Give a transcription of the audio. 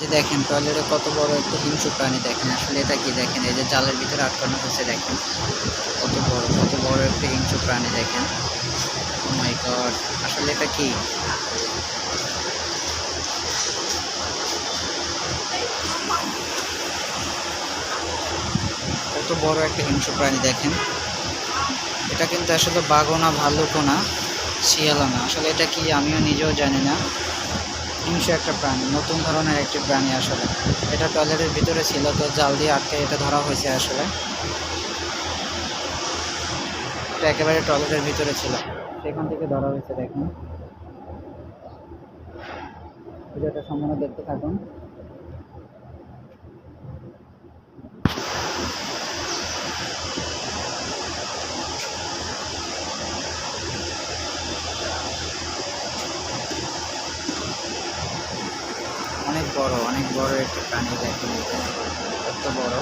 যে দেখেন টয়লেটে কত বড় একটা হিংস্র প্রাণী দেখেন, আসলে এটা কি দেখেন, এই যে জালের ভিতরে আটকানো হচ্ছে দেখেন কত বড় একটা হিংস্র প্রাণী দেখেন। ও মাই গড, আসলে এটা কি? কত বড় একটা হিংস্র প্রাণী দেখেন। এটা কিন্তু আসলে বাঘও না, ভাল্লুকও না, শিয়ালও না, আসলে এটা কি আমিও নিজেও জানি না। হিংস্র একটা প্রাণী, নতুন ধরনের একটি প্রাণী আসলে। এটা টয়লেটের ভিতরে ছিল, তো জাল দিয়ে আটকে এটা ধরা হয়েছে আসলে। এটা একেবারে টয়লেটের ভিতরে ছিল, সেখান থেকে ধরা হয়েছে দেখুন। ভিডিওটা সম্পূর্ণ দেখতে থাকুন। অনেক বড় একটা প্রাণী দেখেন, এটা কত বড়।